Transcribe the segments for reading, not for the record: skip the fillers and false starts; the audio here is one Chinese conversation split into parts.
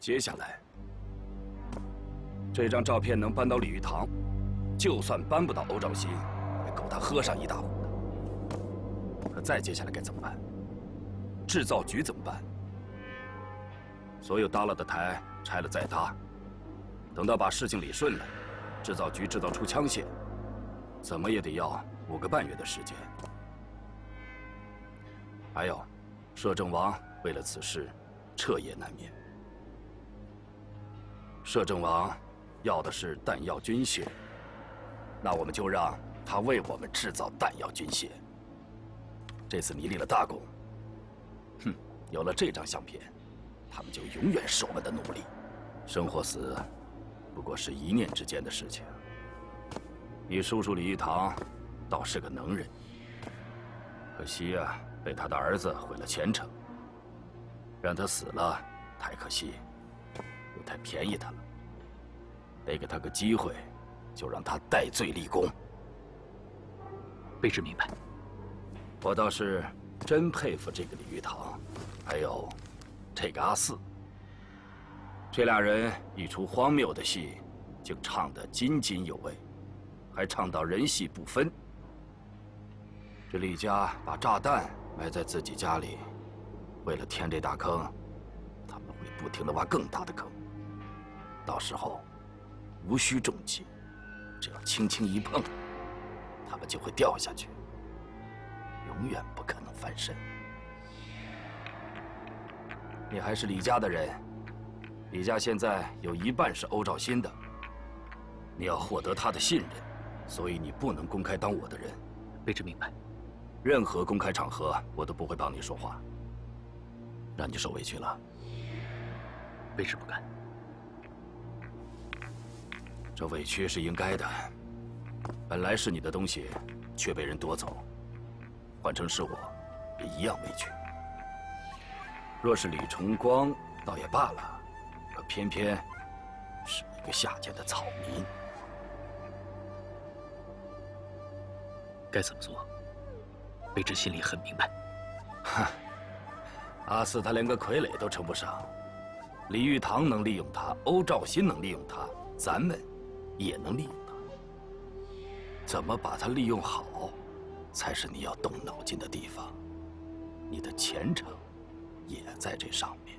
接下来，这张照片能搬到鲤鱼塘，就算搬不到欧兆熙，也够他喝上一大壶的。可再接下来该怎么办？制造局怎么办？所有搭了的台拆了再搭，等到把事情理顺了，制造局制造出枪械，怎么也得要5个半月的时间。还有，摄政王为了此事，彻夜难眠。摄政王要的是弹药军械，那我们就让他为我们制造弹药军械。这次你立了大功，哼，有了这张相片，他们就永远是我们的奴隶，生或死，不过是一念之间的事情。你叔叔李玉堂倒是个能人，可惜呀，被他的儿子毁了前程。让他死了，太可惜，又太便宜他了。得给他个机会，就让他戴罪立功。卑职明白。我倒是真佩服这个李玉堂，还有这个阿四。这俩人一出荒谬的戏，竟唱得津津有味，还唱到人戏不分。这李家把炸弹埋在自己家里，为了填这大坑，他们会不停地挖更大的坑。到时候，无需重击，只要轻轻一碰，他们就会掉下去，永远不可能翻身。你还是李家的人，李家现在有1半是欧兆新的，你要获得他的信任，所以你不能公开当我的人。卑职明白。任何公开场合，我都不会帮你说话，让你受委屈了。卑职不敢。这委屈是应该的，本来是你的东西，却被人夺走，换成是我，也一样委屈。若是李重光，倒也罢了，可偏偏是一个下贱的草民。该怎么做，卑职心里很明白。哼，阿四他连个傀儡都称不上，李玉堂能利用他，欧兆新能利用他，咱们也能利用他。怎么把他利用好，才是你要动脑筋的地方。你的前程也在这上面。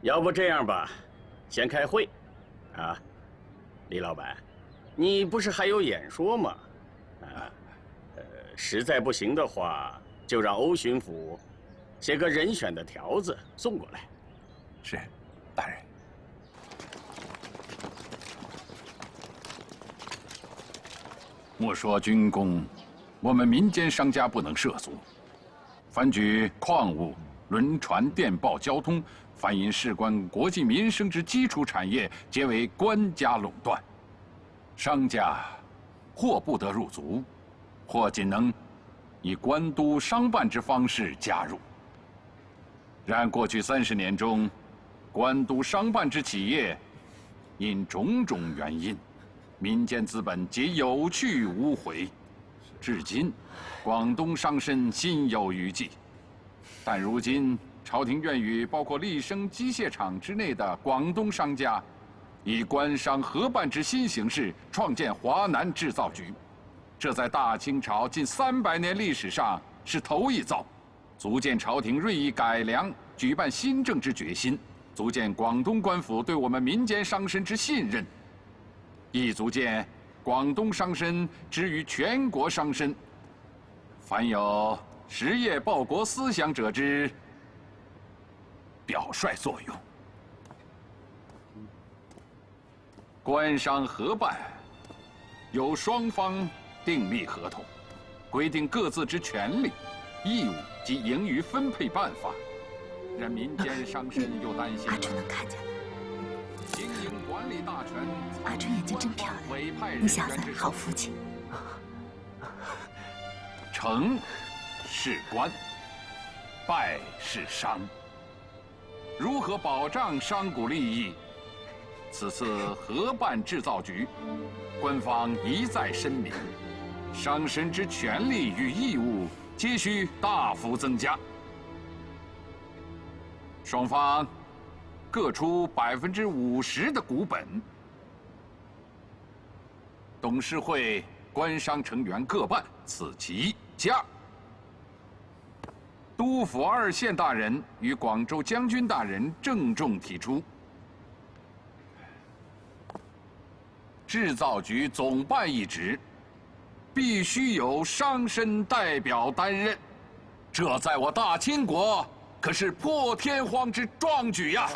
要不这样吧，先开会，啊，李老板，你不是还有演说吗？实在不行的话，就让欧巡抚写个人选的条子送过来。是，大人。莫说军工，我们民间商家不能涉足。凡举矿物、轮船、电报、交通，凡因事关国计民生之基础产业，皆为官家垄断。商家或不得入足，或仅能以官督商办之方式加入。然过去30年中，官督商办之企业，因种种原因，民间资本皆有去无回。至今，广东商绅心有余悸。但如今，朝廷愿与包括立升机械厂之内的广东商家，以官商合办之新形式创建华南制造局。这在大清朝近300年历史上是头一遭，足见朝廷锐意改良、举办新政之决心，足见广东官府对我们民间商绅之信任，亦足见广东商绅之于全国商绅，凡有实业报国思想者之表率作用。官商合办，由双方订立合同，规定各自之权利、义务及盈余分配办法。然民间商绅又担心阿春能看见了。经营管理大权，阿春眼睛真漂亮，委派人你小子员之好福气。成是官，败是商。如何保障商贾利益？此次合办制造局，官方一再申明，商身之权利与义务皆需大幅增加。双方各出50%的股本，董事会官商成员各半，此其一。其二，督抚2县大人与广州将军大人郑重提出，制造局总办一职，必须由商绅代表担任，这在我大清国可是破天荒之壮举呀！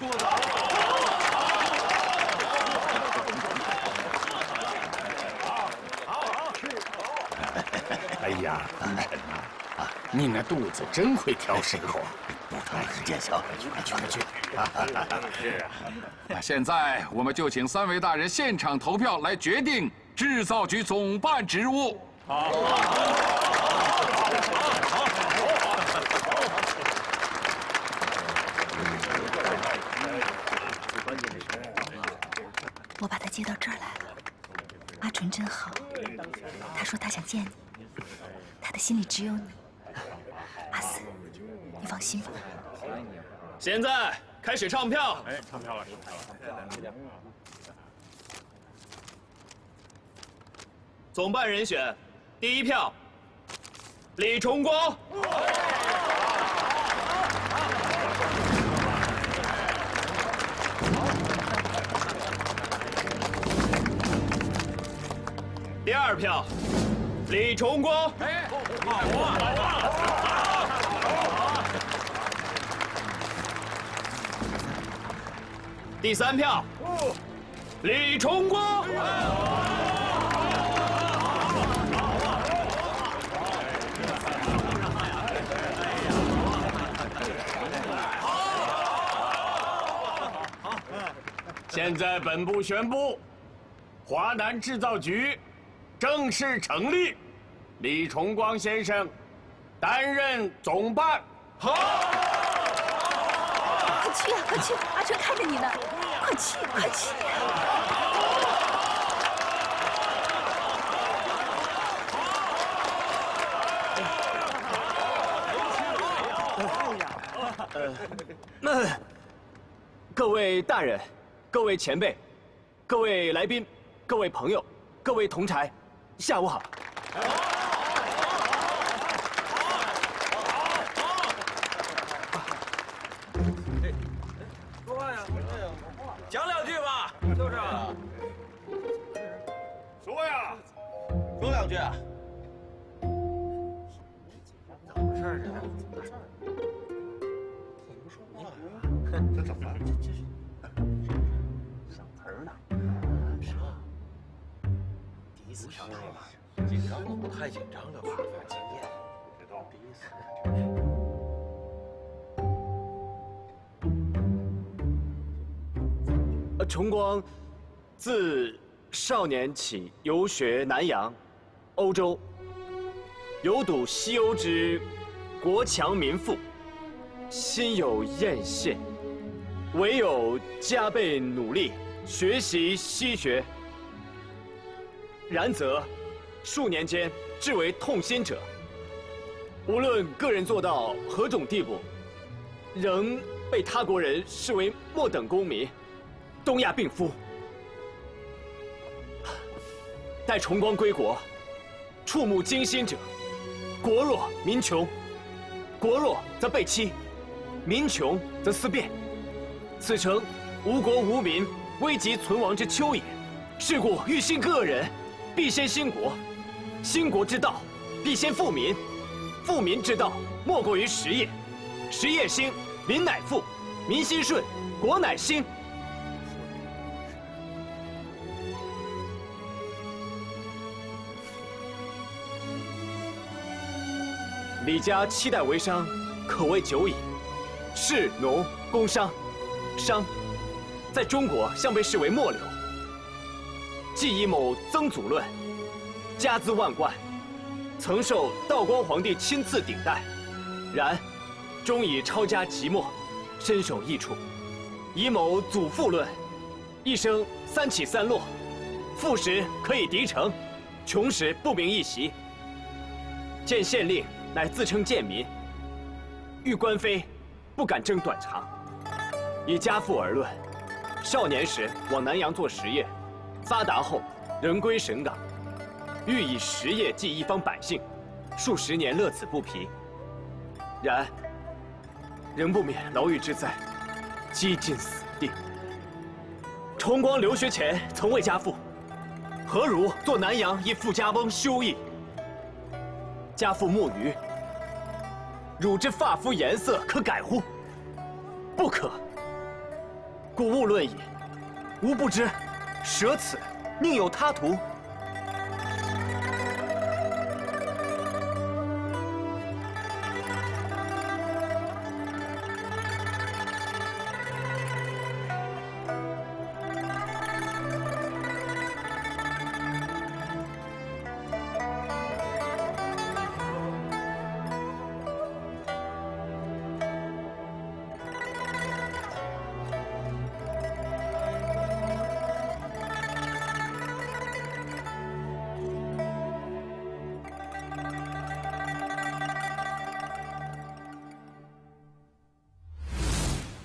哎呀，你那肚子真会挑时候。不同意见小，快去！是啊。现在我们就请3位大人现场投票来决定制造局总办职务。好。我把他接到这儿来了。阿纯真好，他说他想见你，他的心里只有你。阿四，你放心吧。现在开始唱票。哎，唱票了，总办人选，第1票，李崇光。第2票，李崇光。第3票，李崇光。现在本部宣布，华南制造局正式成立，李崇光先生担任总办。好，快去呀，快去！阿纯看着你呢，快去，快去！各位大人，各位前辈，各位来宾，各位朋友，各位同柴，下午好。说话呀，讲2句吧，就是。说呀，说2句。怎么回事啊？这怎么了？上词儿呢？是啊，第1次上台嘛，紧张了，太紧张了吧？经验，知道第1次。崇光自少年起游学南洋、欧洲，有睹西欧之国强民富，心有艳羡，唯有加倍努力学习西学。然则数年间至为痛心者，无论个人做到何种地步，仍被他国人视为末等公民，东亚病夫。待崇光归国，触目惊心者，国弱民穷，国弱则被欺，民穷则思变，此诚无国无民、危急存亡之秋也。是故欲兴个人，必先兴国；兴国之道，必先富民；富民之道，莫过于实业。实业兴，民乃富；民心顺，国乃兴。李家7代为商，可谓久矣。士农工商，商在中国向被视为末流。既以某曾祖论，家资万贯，曾受道光皇帝亲赐顶戴，然终以抄家即没，深受益处。以某祖父论，一生3起3落，富时可以敌城，穷时不明一席，见县令乃自称贱民，遇官非，不敢争短长。以家父而论，少年时往南阳做实业，发达后仍归省港，欲以实业济一方百姓，数十年乐此不疲。然仍不免牢狱之灾，几近死地。崇光留学前曾为家父，何如做南阳一富家翁休矣？家父慕于，汝之发肤颜色可改乎？不可。故勿论也。吾不知，舍此宁有他途？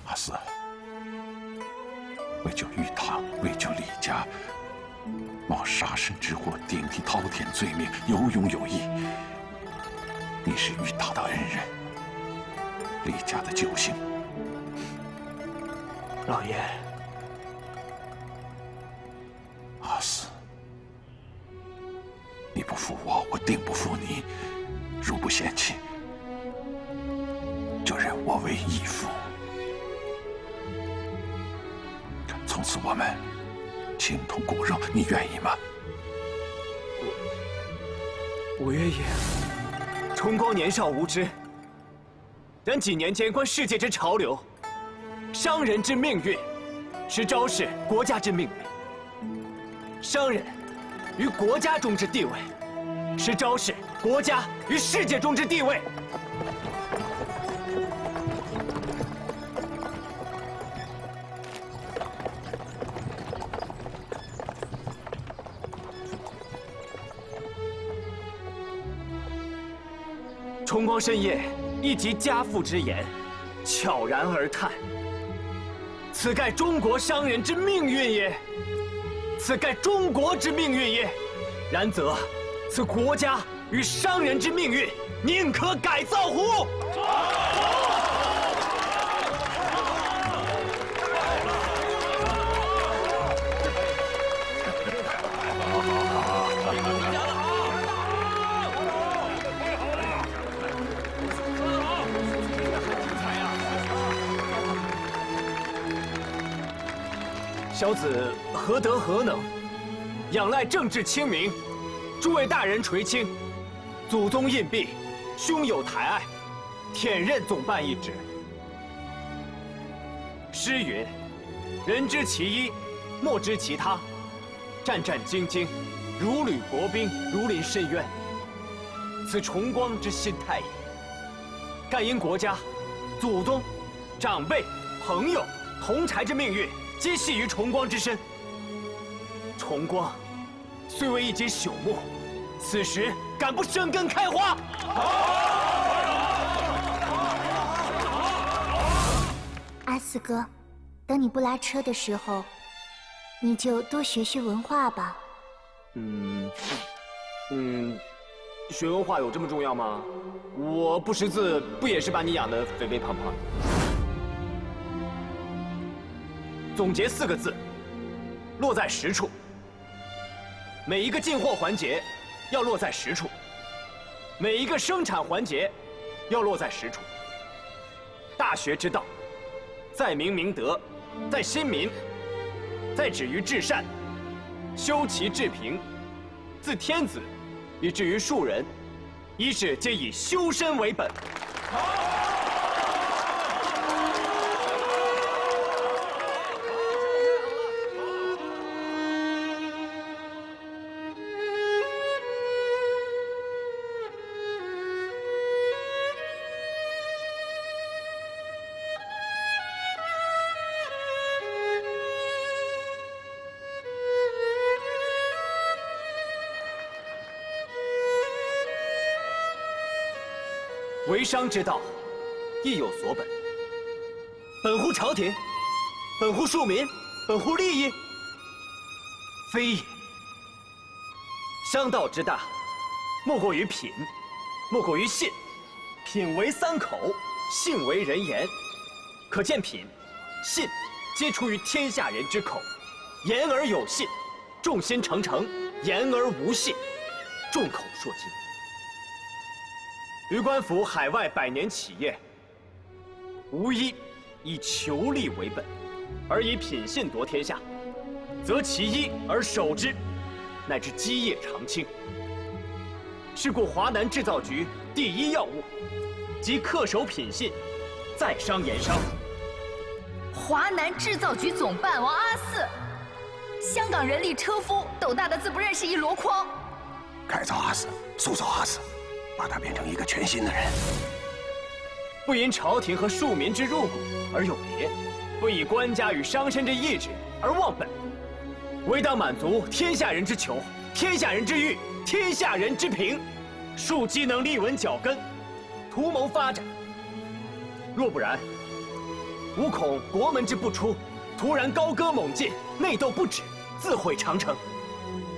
阿四，为救玉堂，为救李家，冒杀身之祸，顶替滔天罪名，有勇有义。你是玉堂的恩人，李家的救星。老爷，阿四，你不负我，我定不负你。如不嫌弃，就认我为义父。从此我们情同骨肉，你愿意吗？我愿意。崇光年少无知，然几年间观世界之潮流，商人之命运，实昭示国家之命运。商人于国家中之地位，实昭示国家于世界中之地位。崇光深夜一集家父之言，悄然而叹：此盖中国商人之命运也，此盖中国之命运也。然则，此国家与商人之命运，宁可改造乎？小子何德何能，仰赖政治清明，诸位大人垂青，祖宗荫庇，兄友抬爱，忝任总办一职。诗云：“人知其一，莫知其他。战战兢兢，如履薄冰，如临深渊。此崇光之心态也。盖因国家、祖宗、长辈、朋友、同柴之命运，皆系于崇光之身。崇光虽为一节朽木，此时敢不生根开花？阿四哥，等你不拉车的时候，你就多学学文化吧。学文化有这么重要吗？我不识字，不也是把你养得肥肥胖胖？总结4个字：落在实处。每一个进货环节要落在实处，每一个生产环节要落在实处。大学之道，在明明德，在亲民，在止于至善，修齐治平，自天子以至于庶人，一是皆以修身为本。为商之道，亦有所本。本乎朝廷，本乎庶民，本乎利益，非也。商道之大，莫过于品，莫过于信。品为三口，信为人言。可见品、信皆出于天下人之口。言而有信，众心成诚；言而无信，众口铄金。于官府海外百年企业，无一以求利为本，而以品信夺天下，则其一而守之，乃至基业长青。是故华南制造局第一要务，即恪守品信，在商言商。华南制造局总办王阿四，香港人力车夫，斗大的字不认识一箩筐。改造阿四，塑造阿四，把他变成一个全新的人。不因朝廷和庶民之入骨而有别，不以官家与商绅之意志而忘本，唯当满足天下人之求，天下人之欲，天下人之平。庶几能立稳脚跟，图谋发展。若不然，吾恐国门之不出，突然高歌猛进，内斗不止，自毁长城，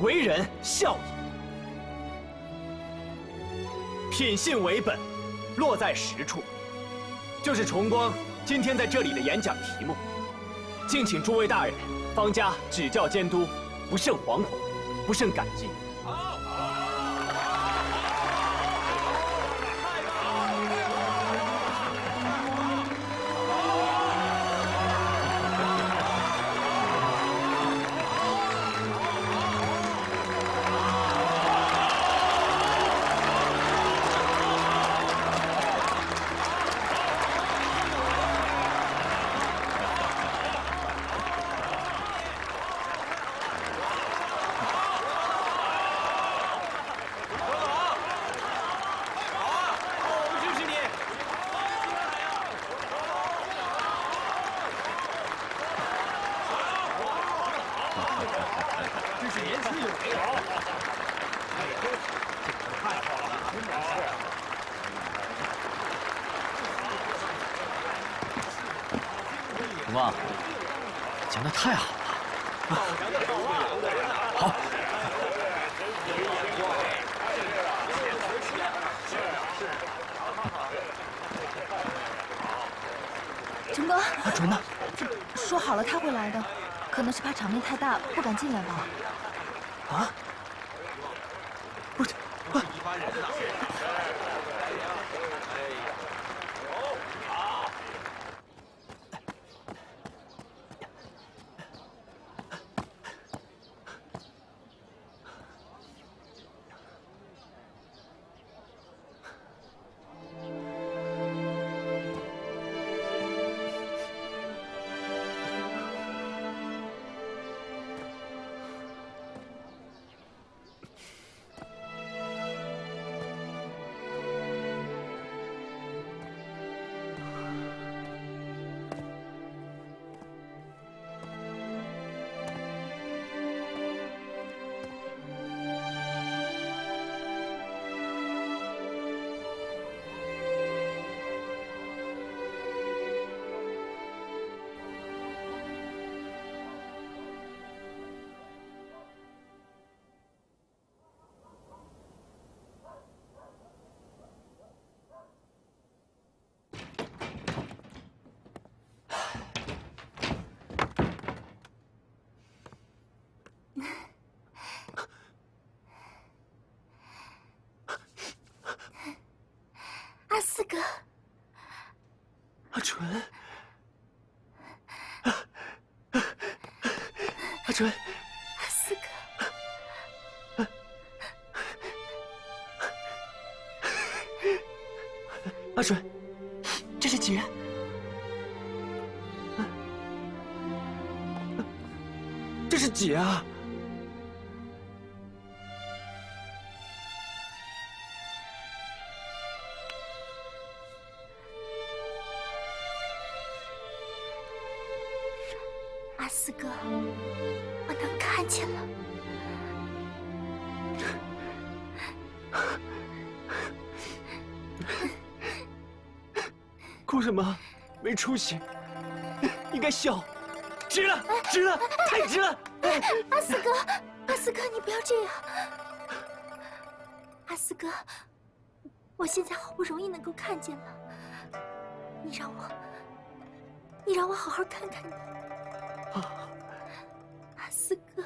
为人笑也。品信为本，落在实处，就是崇光今天在这里的演讲题目。敬请诸位大人方家指教监督，不胜惶恐，不胜感激。荣光，讲得太好了。好。崇光，阿纯呢？说好了他会来的，可能是怕场面太大，不敢进来吧。啊？不是，啊！阿四哥，阿纯，阿纯，阿四哥，阿纯，这是几人？这是几啊？阿四哥，我能看见了。哭什么？没出息！应该笑，值了，值了，太值了！阿四哥，阿四哥，你不要这样。阿四哥，我现在好不容易能够看见了，你让我好好看看你。阿四哥。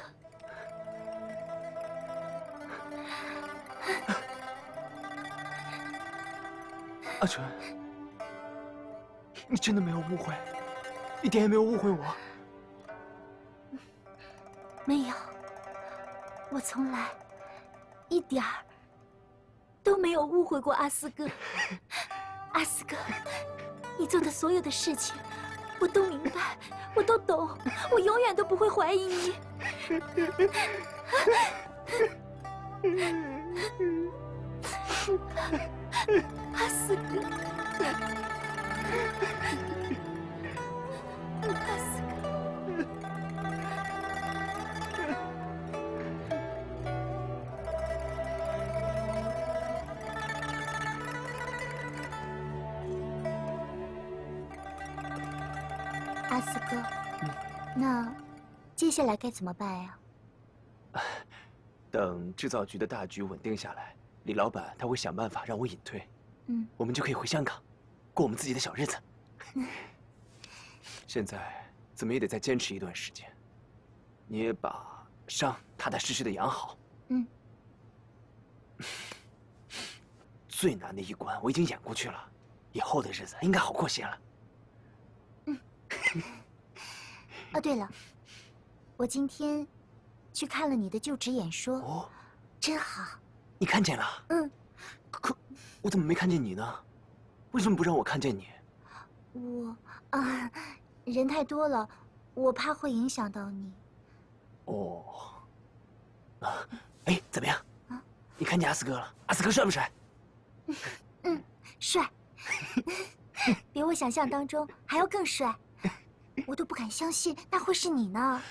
阿纯，你真的没有误会，一点也没有误会我。没有，我从来一点儿都没有误会过阿四哥。阿四哥，你做的所有的事情，我都明白，我都懂，我永远都不会怀疑你。阿四哥，阿四哥。阿四哥，那接下来该怎么办呀？等制造局的大局稳定下来，李老板他会想办法让我隐退，我们就可以回香港，过我们自己的小日子。现在怎么也得再坚持一段时间，你也把伤踏踏实实的养好。最难的一关我已经演过去了，以后的日子应该好过些了。哦，对了，我今天去看了你的就职演说，哦，真好。你看见了？可我怎么没看见你呢？为什么不让我看见你？人太多了，我怕会影响到你。哦，哎，怎么样？你看见阿四哥了？阿四哥帅不帅？帅，比我想象当中还要更帅。我都不敢相信那会是你呢。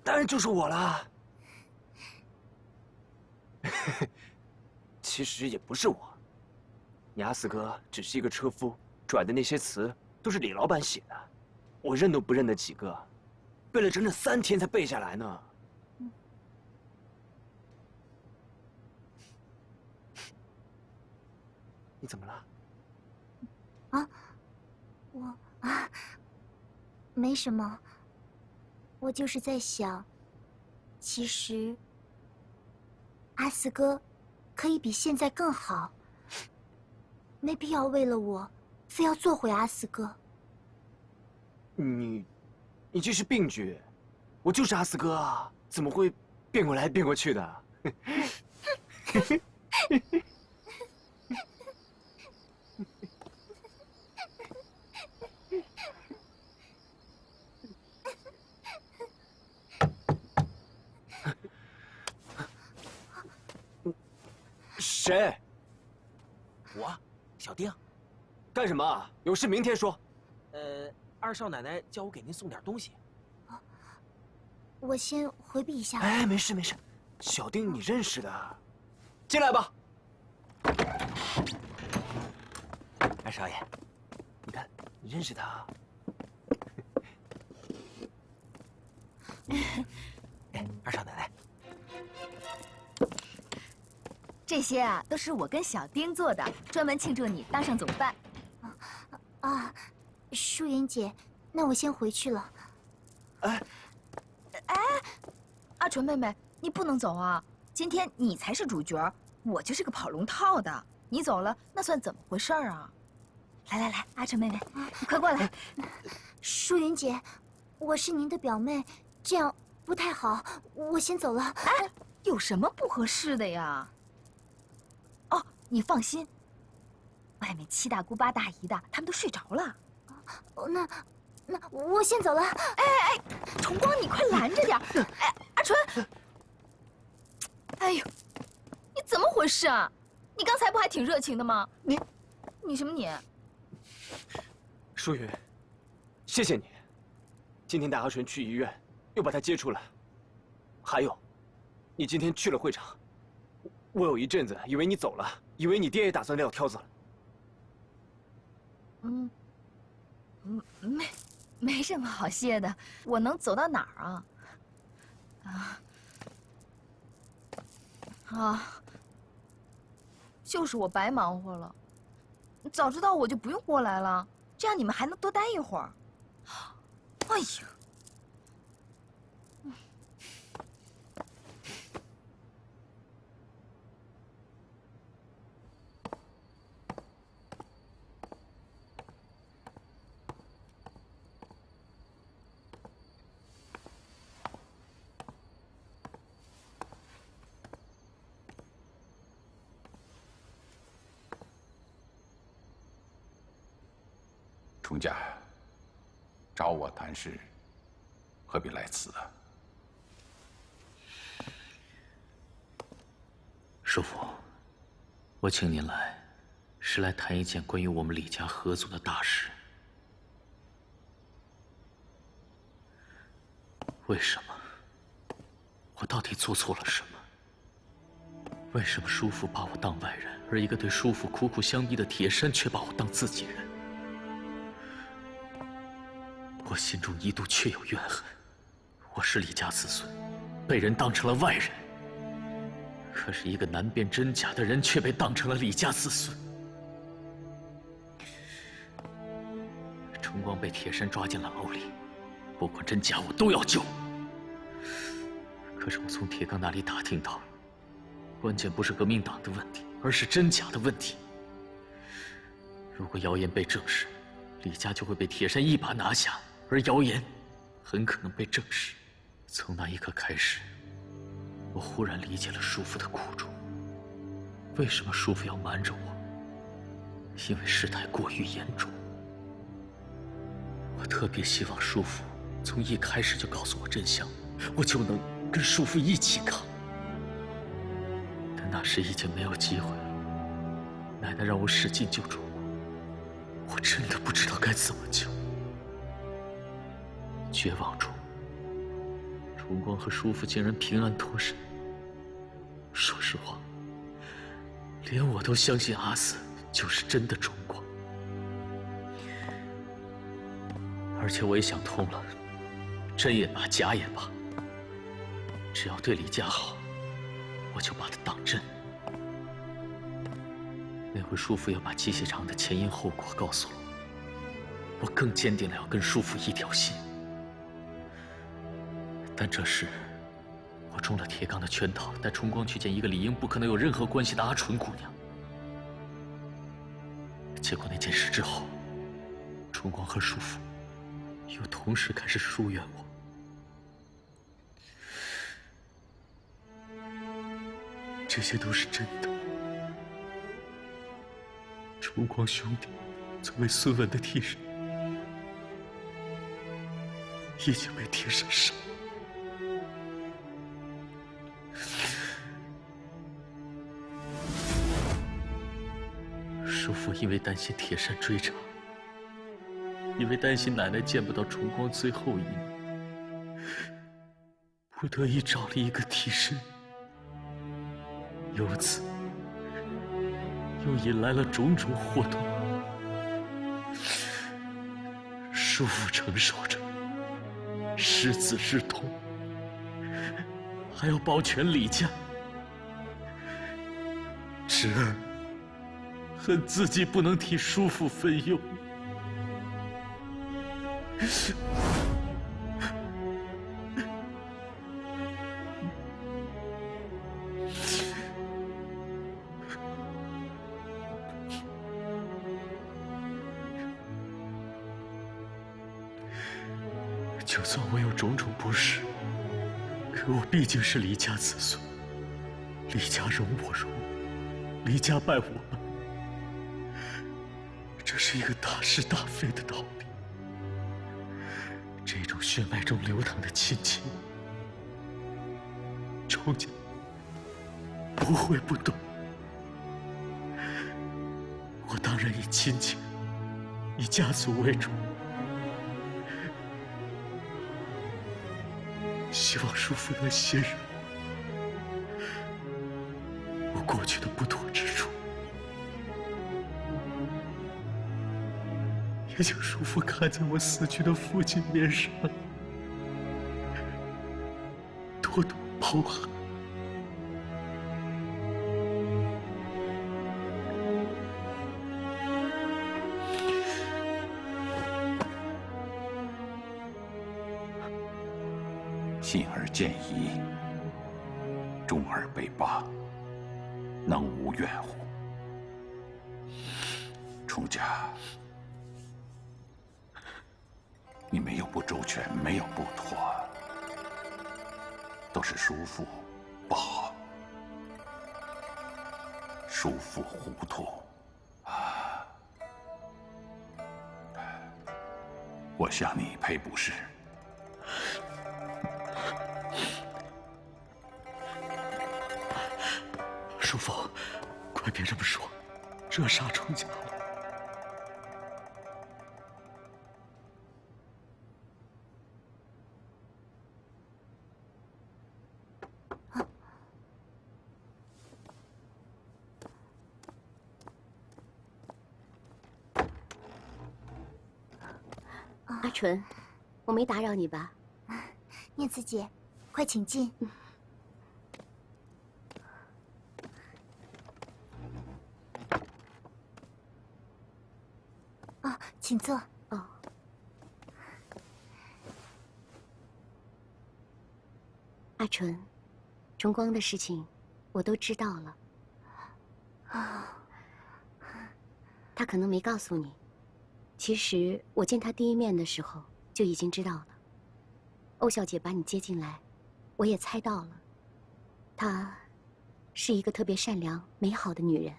当然就是我啦。其实也不是我，你阿四哥只是一个车夫，转的那些词都是李老板写的，我认都不认得几个，背了整整3天才背下来呢。你怎么了？没什么，我就是在想，其实阿四哥可以比现在更好，没必要为了我非要做回阿四哥。你这是病句，我就是阿四哥啊，怎么会变过来变过去的？谁？我，小丁。干什么？有事明天说。二少奶奶叫我给您送点东西。我先回避一下。哎，没事没事，小丁你认识的，进来吧。二少爷，你看，你认识他。哎，二少奶奶。这些都是我跟小丁做的，专门庆祝你当上总办。淑云姐，那我先回去了。阿纯妹妹，你不能走啊！今天你才是主角，我就是个跑龙套的。你走了，那算怎么回事啊？来，阿纯妹妹，你快过来。淑云姐，我是您的表妹，这样不太好，我先走了。有什么不合适的呀？哦，你放心，外面7大姑8大姨的，他们都睡着了。那我先走了。哎，崇光，你快拦着点！哎，阿纯，哎呦，你怎么回事啊？你刚才不还挺热情的吗？你什么你？淑云，谢谢你，今天带阿纯去医院，又把他接出来。还有，你今天去了会场，我有一阵子以为你走了，以为你爹也打算撂挑子了。没什么好谢的，我能走到哪儿啊？就是我白忙活了。早知道我就不用过来了，这样你们还能多待一会儿。哎呀！冲家找我谈事，何必来此啊？叔父，我请您来，是来谈一件关于我们李家合族的大事。为什么？我到底做错了什么？为什么叔父把我当外人，而一个对叔父苦苦相逼的铁山却把我当自己人？我心中一度确有怨恨，我是李家子孙，被人当成了外人。可是一个难辨真假的人却被当成了李家子孙。崇光被铁山抓进了牢里，不管真假，我都要救。可是我从铁刚那里打听到，关键不是革命党的问题，而是真假的问题。如果谣言被证实，李家就会被铁山一把拿下。而谣言很可能被证实。从那一刻开始，我忽然理解了叔父的苦衷。为什么叔父要瞒着我？因为事态过于严重。我特别希望叔父从一开始就告诉我真相，我就能跟叔父一起扛。但那时已经没有机会了。奶奶让我使劲救楚国，我真的不知道该怎么救。绝望中，崇光和叔父竟然平安脱身。说实话，连我都相信阿四就是真的崇光。而且我也想通了，真也罢，假也罢，只要对李家好，我就把他当真。那回叔父要把机械厂的前因后果告诉了我，我更坚定了要跟叔父一条心。但这时，我中了铁刚的圈套，带崇光去见一个理应不可能有任何关系的阿纯姑娘。结果那件事之后，崇光和叔父又同时开始疏远我。这些都是真的。崇光兄弟作为孙文的替身，已经被铁山杀。叔父因为担心铁山追查，因为担心奶奶见不到崇光最后一面，不得已找了一个替身，由此又引来了种种祸端。叔父承受着失子之痛，还要保全李家，侄儿恨自己不能替叔父分忧。就算我有种种不是，可我毕竟是李家子孙，李家容我容，李家败我败。这是一个大是大非的道理。这种血脉中流淌的亲情，崇家不会不懂。我当然以亲情、以家族为主。希望叔父能信任我过去的不妥之处，也请叔父看在我死去的父亲面上，多多包涵。信而见疑，忠而被罢，能无怨乎？冲家，你没有不周全，没有不妥，都是叔父不好，叔父糊涂啊！我向你赔不是。叔父，快别这么说，这杀冲家了。阿纯，我没打扰你吧？念慈姐，快请进。哦，请坐。哦，阿纯，崇光的事情我都知道了。他可能没告诉你，其实我见他第一面的时候就已经知道了。欧小姐把你接进来，我也猜到了，她是一个特别善良、美好的女人。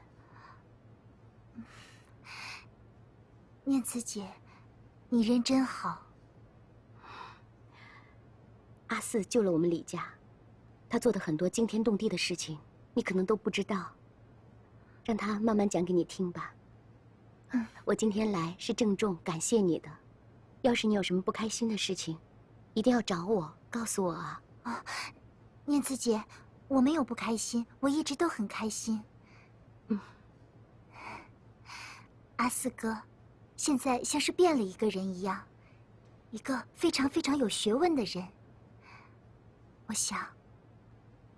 念慈姐，你人真好。阿四救了我们李家，他做的很多惊天动地的事情，你可能都不知道，让他慢慢讲给你听吧。我今天来是郑重感谢你的，要是你有什么不开心的事情，一定要找我，告诉我啊。念慈姐，我没有不开心，我一直都很开心。阿四哥，现在像是变了一个人一样，一个非常非常有学问的人。我想，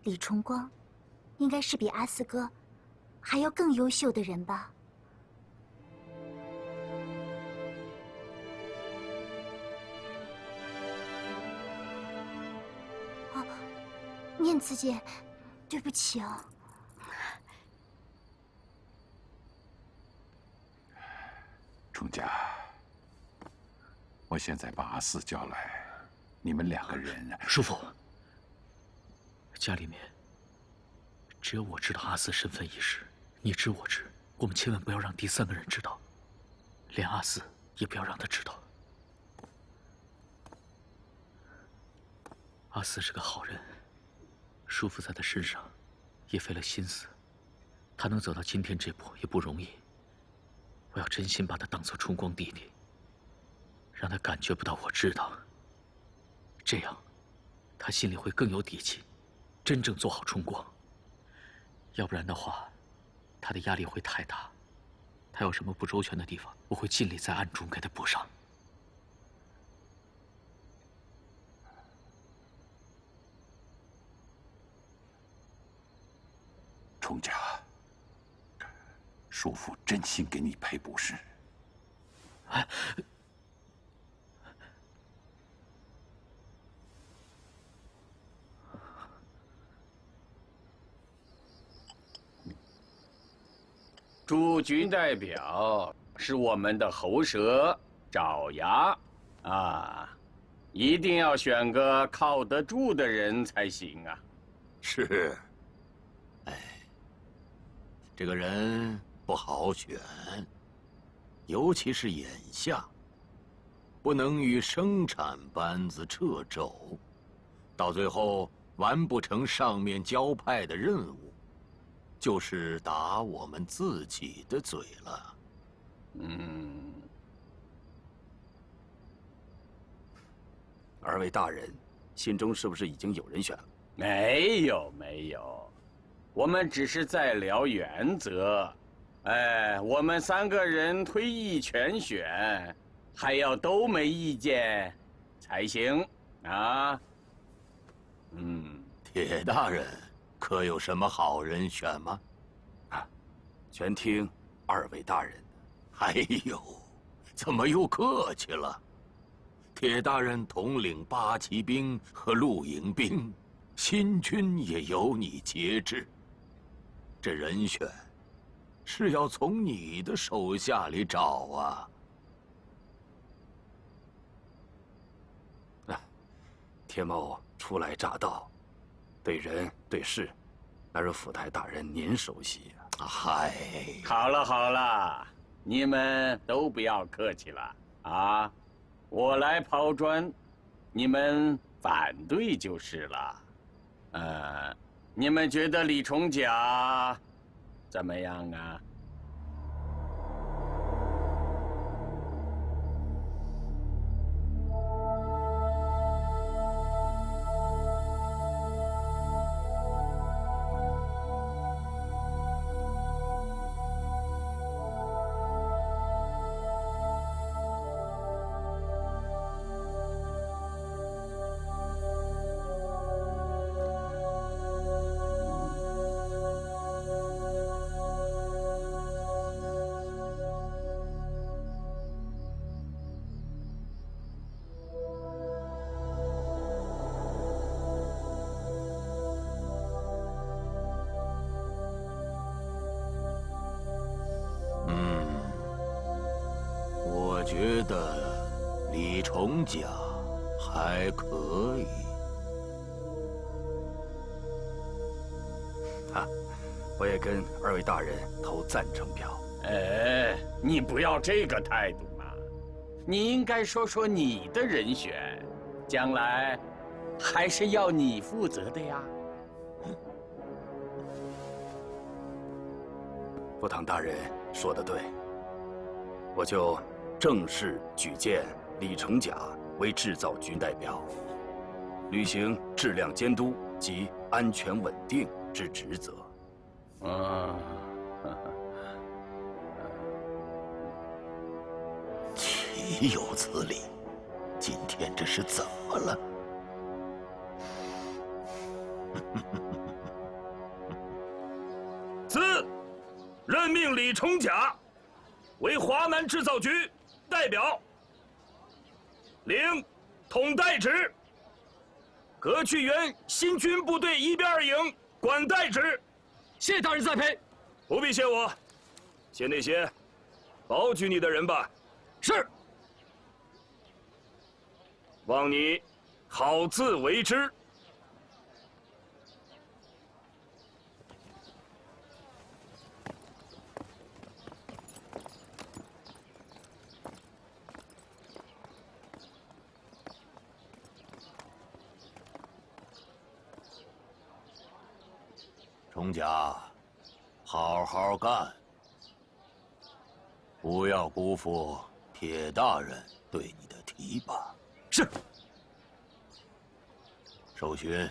李崇光，应该是比阿四哥还要更优秀的人吧。念慈姐，对不起啊。冲家，我现在把阿四叫来，你们两个人。叔父，家里面只有我知道阿四身份一事，你知我知，我们千万不要让第三个人知道，连阿四也不要让他知道。阿四是个好人。叔父在他身上也费了心思，他能走到今天这步也不容易。我要真心把他当做崇光弟弟，让他感觉不到我知道，这样他心里会更有底气，真正做好崇光。要不然的话，他的压力会太大。他有什么不周全的地方，我会尽力在暗中给他补上。冲家，叔父真心给你赔不是。驻军代表是我们的喉舌爪牙啊，一定要选个靠得住的人才行啊。是。这个人不好选，尤其是眼下，不能与生产班子掣肘，到最后完不成上面交派的任务，就是打我们自己的嘴了。二位大人，心中是不是已经有人选了？没有，我们只是在聊原则。我们三个人推意全选，还要都没意见才行啊。铁大人，可有什么好人选吗？全听二位大人的。哎呦，怎么又客气了？铁大人统领八旗兵和露营兵，新军也由你节制。这人选是要从你的手下里找啊。铁某初来乍到，对人对事，那是府台大人您熟悉啊。嗨，好了好了，你们都不要客气了啊！我来抛砖，你们反对就是了。你们觉得李重甲怎么样啊？我觉得李重甲还可以。我也跟二位大人投赞成票。你不要这个态度嘛，你应该说说你的人选，将来还是要你负责的呀。副堂大人说得对，我就正式举荐李成甲为制造军代表，履行质量监督及安全稳定之职责。岂有此理！今天这是怎么了？自任命李重甲为华南制造局代表，领统带职，革去原新军部队1编2营管带职。谢大人栽培，不必谢我，谢那些保举你的人吧。是。望你好自为之。重甲，好好干，不要辜负铁大人对你的提拔。是。受勋。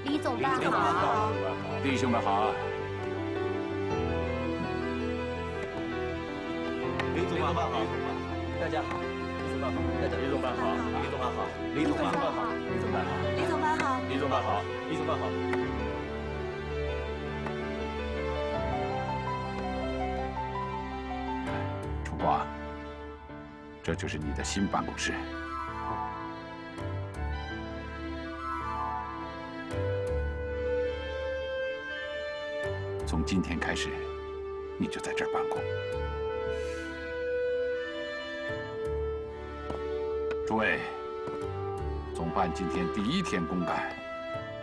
李总办好，弟兄们好。李总办好，大家好。李总办好，大家李总办好，李总办好，李总办好，李总办好，李总办好，李总办好，李总办好。楚光，这就是你的新办公室。从今天开始，你就在这儿办公。诸位，总办今天第1天公干，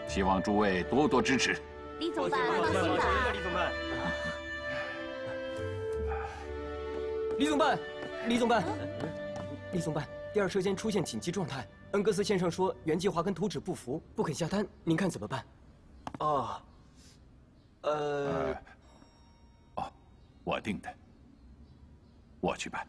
希望诸位多多支持。李总办，放心吧。李总办，李总办，李总办，李总办，第2车间出现紧急状态。恩格斯先生说原计划跟图纸不符，不肯下单，您看怎么办？哦，我定的，我去办。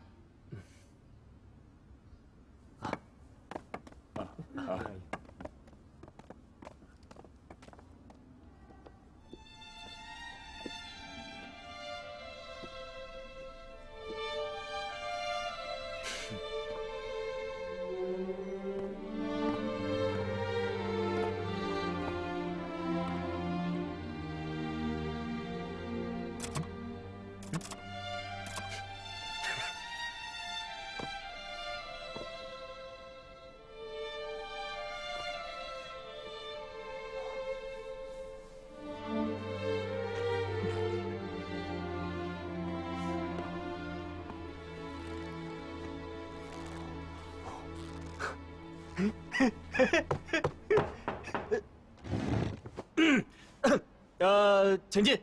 前进。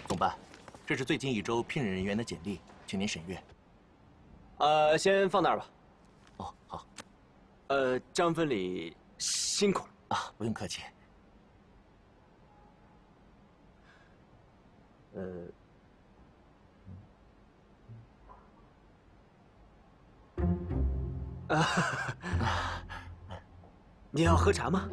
总办，这是最近1周聘任人员的简历，请您审阅。先放那儿吧。哦，好。张分理辛苦了啊，不用客气。你要喝茶吗？